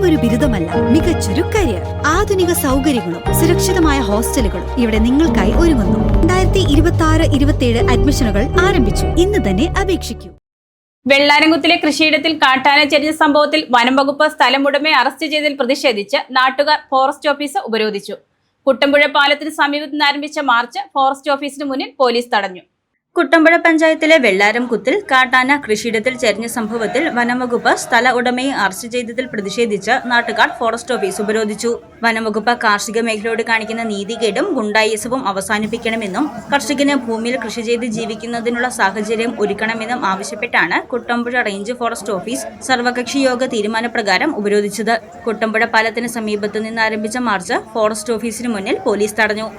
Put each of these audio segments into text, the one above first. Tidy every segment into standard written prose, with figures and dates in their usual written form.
വെറുമൊരു ബിരുദമല്ല, മികച്ചൊരു കരിയർ. ആധുനിക സൗകര്യങ്ങളും സുരക്ഷിതമായ ഹോസ്റ്റലുകളും ഇവിടെ നിങ്ങൾക്കായി ഒരുങ്ങുന്നു. 2026-27 അഡ്മിഷനുകൾ ആരംഭിച്ചു. ഇന്ന് തന്നെ അപേക്ഷിക്കൂ. വെള്ളാരംകുത്തിലെ കൃഷിയിടത്തിൽ കാട്ടാന ചരിഞ്ഞ സംഭവത്തിൽ വനംവകുപ്പ് സ്ഥലമുടമയെ അറസ്റ്റ് ചെയ്തതിൽ പ്രതിഷേധിച്ച് നാട്ടുകാർ ഫോറസ്റ്റ് ഓഫീസ് ഉപരോധിച്ചു. കുട്ടമ്പുഴ പാലത്തിന് സമീപത്ത് നിന്ന് ആരംഭിച്ച മാർച്ച് ഫോറസ്റ്റ് ഓഫീസിന് മുന്നിൽ പോലീസ് തടഞ്ഞു. കുട്ടമ്പുഴ പഞ്ചായത്തിലെ വെള്ളാരംകുത്തിൽ കാട്ടാന കൃഷിയിടത്തിൽ ചരിഞ്ഞ സംഭവത്തിൽ വനംവകുപ്പ് സ്ഥല ഉടമയെ അറസ്റ്റ് ചെയ്തതിൽ പ്രതിഷേധിച്ച് നാട്ടുകാർ ഫോറസ്റ്റ് ഓഫീസ് ഉപരോധിച്ചു. വനംവകുപ്പ് കാർഷിക മേഖലയോട് കാണിക്കുന്ന നീതികേടും ഗുണ്ടായിസവും അവസാനിപ്പിക്കണമെന്നും കർഷകന് ഭൂമിയിൽ കൃഷി ചെയ്ത് ജീവിക്കുന്നതിനുള്ള സാഹചര്യം ഒരുക്കണമെന്നും ആവശ്യപ്പെട്ടാണ് കുട്ടമ്പുഴ റേഞ്ച് ഫോറസ്റ്റ് ഓഫീസ് സർവകക്ഷി യോഗ തീരുമാനപ്രകാരം ഉപരോധിച്ചത്. കുട്ടമ്പുഴ പാലത്തിന് സമീപത്ത് നിന്ന് ആരംഭിച്ച മാർച്ച് ഫോറസ്റ്റ് ഓഫീസിന് മുന്നിൽ പോലീസ് തടഞ്ഞു.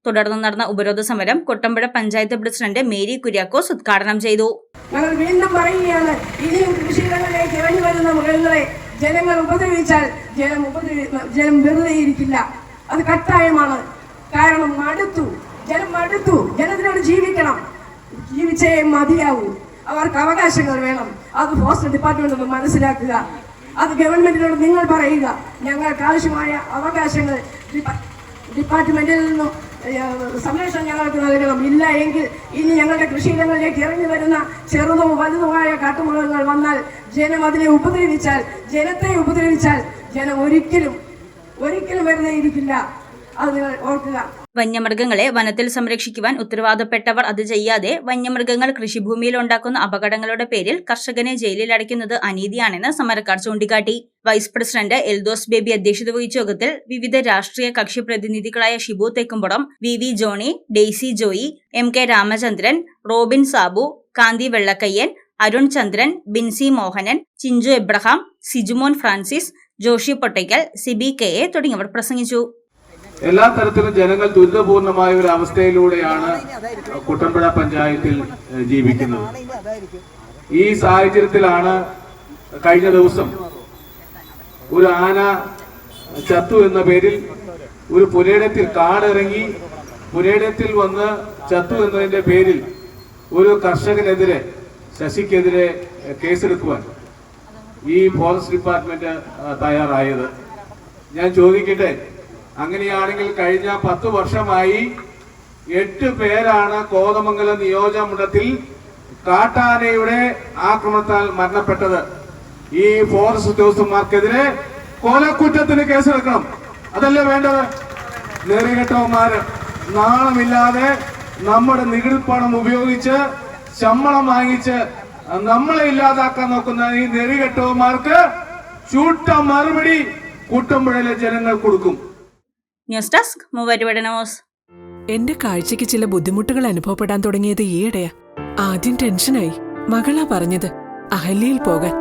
തുടർന്ന് നടന്ന ഉപരോധ സമരം കുട്ടമ്പുഴ പഞ്ചായത്ത് പ്രസിഡന്റ് മേരി കുര്യാക്കോസ് ഉദ്ഘാടനം ചെയ്തു. ഞങ്ങൾ വീണ്ടും പറയുകയാണ്, ഇനിയും കൃഷിയിടങ്ങളിലേക്ക് ഇറങ്ങി വരുന്ന മൃഗങ്ങളെ ജനങ്ങൾ ഉപദ്രവിച്ചാൽ ജനം വെറുതെ ഇരിക്കില്ല. അത് കട്ടായമാണ്. കാരണം ജനം മടുത്തു. ജനത്തിനോട് ജീവിക്കണം, ജീവിച്ചേ മതിയാവൂ. അവർക്ക് അവകാശങ്ങൾ വേണം. അത് ഫോറസ്റ്റ് ഡിപ്പാർട്ട്മെന്റ് ഒന്ന് മനസ്സിലാക്കുക. അത് ഗവൺമെന്റിനോട് നിങ്ങൾ പറയുക, ഞങ്ങൾക്ക് ആവശ്യമായ അവകാശങ്ങൾ ഡിപ്പാർട്ട്മെന്റിൽ നിന്നും സംരക്ഷണം ഞങ്ങൾക്ക് നൽകണം. ഇല്ല എങ്കിൽ ഇനി ഞങ്ങളുടെ കൃഷിയിടങ്ങളിലേക്ക് ഇറങ്ങി വരുന്ന ചെറുതും വലുതുമായ കാട്ടുമൃഗങ്ങൾ വന്നാൽ ജനം അതിനെ ജനത്തെ ഉപദ്രവിച്ചാൽ ജനം ഒരിക്കലും വെറുതെ ഇരിക്കില്ല. അത് നിങ്ങൾ ഓർക്കുക. വന്യമൃഗങ്ങളെ വനത്തിൽ സംരക്ഷിക്കുവാൻ ഉത്തരവാദപ്പെട്ടവർ അത് ചെയ്യാതെ വന്യമൃഗങ്ങൾ കൃഷിഭൂമിയിൽ ഉണ്ടാക്കുന്ന അപകടങ്ങളുടെ പേരിൽ കർഷകനെ ജയിലിൽ അടയ്ക്കുന്നത് അനീതിയാണെന്ന് സമരക്കാർ ചൂണ്ടിക്കാട്ടി. വൈസ് പ്രസിഡന്റ് എൽദോസ് ബേബി അധ്യക്ഷത വഹിച്ച യോഗത്തിൽ വിവിധ രാഷ്ട്രീയ കക്ഷി പ്രതിനിധികളായ ഷിബു തെക്കുംപുറം, വി ജോണി, ഡെയ്സി ജോയി, MK രാമചന്ദ്രൻ, റോബിൻ സാബു, കാന്തി വെള്ളക്കയ്യൻ, അരുൺ ചന്ദ്രൻ, ബിൻസി മോഹനൻ, ചിഞ്ചു എബ്രഹാം, സിജുമോൻ ഫ്രാൻസിസ്, ജോഷി പൊട്ടയ്ക്കൽ, സിബി KA തുടങ്ങിയവർ പ്രസംഗിച്ചു. എല്ലാ തരത്തിലും ജനങ്ങൾ ദുരിതപൂർണമായ ഒരു അവസ്ഥയിലൂടെയാണ് കുട്ടമ്പുഴ പഞ്ചായത്തിൽ ജീവിക്കുന്നത്. ഈ സാഹചര്യത്തിലാണ് കഴിഞ്ഞ ദിവസം ഒരു ആന ചത്തു എന്ന പേരിൽ ഒരു പുരയിടത്തിൽ കാടിറങ്ങി പുരയിടത്തിൽ വന്ന് ചത്തു എന്നതിന്റെ പേരിൽ ഒരു കർഷകനെതിരെ, ശശിക്കെതിരെ കേസെടുക്കുവാൻ ഈ ഫോറസ്റ്റ് ഡിപ്പാർട്ട്മെന്റ് തയ്യാറായത്. ഞാൻ ചോദിക്കട്ടെ, അങ്ങനെയാണെങ്കിൽ കഴിഞ്ഞ 10 വർഷമായി 8 പേരാണ് കോതമംഗലം നിയോജകമണ്ഡലത്തിൽ കാട്ടാനയുടെ ആക്രമണത്താൽ മരണപ്പെട്ടത്. ഈ ഫോറസ്റ്റ് ഉദ്യോഗസ്ഥന്മാർക്കെതിരെ കൊലക്കുറ്റത്തിന് കേസെടുക്കണം. അതല്ലേ വേണ്ടത്? നെറികെട്ടവന്മാര് നാണമില്ലാതെ നമ്മുടെ നികുതി പണം ഉപയോഗിച്ച് ശമ്പളം വാങ്ങിച്ച് നമ്മളെ ഇല്ലാതാക്കാൻ നോക്കുന്ന ഈ നെറികെട്ടവന്മാർക്ക് ചൂട്ട മറുപടി കുട്ടമ്പുഴയിലെ ജനങ്ങൾ കൊടുക്കും. News desk Muvattupuzha news. എന്റെ കാഴ്ചയ്ക്ക് ചില ബുദ്ധിമുട്ടുകൾ അനുഭവപ്പെടാൻ തുടങ്ങിയത് ഈയിടെയാ. ആദ്യം ടെൻഷനായി. മകളാ പറഞ്ഞത് അഹല്യയിൽ പോകാൻ.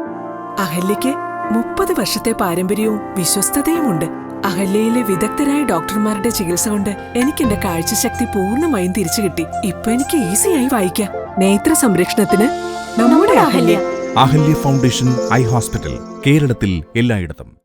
അഹല്യയ്ക്ക് 30 വർഷത്തെ പാരമ്പര്യവും വിശ്വസ്തതയുമുണ്ട്. അഹല്യയിലെ വിദഗ്ധരായ ഡോക്ടർമാരുടെ ചികിത്സ കൊണ്ട് എനിക്ക് എന്റെ കാഴ്ചശക്തി പൂർണ്ണമായും തിരിച്ചു കിട്ടി. ഇപ്പൊ എനിക്ക് ഈസിയായി വായിക്കാം. നേത്ര സംരക്ഷണത്തിന് നമ്മുടെ Ahalya. Ahalya foundation eye hospital, കേരളത്തിൽ എല്ലായിടത്തും.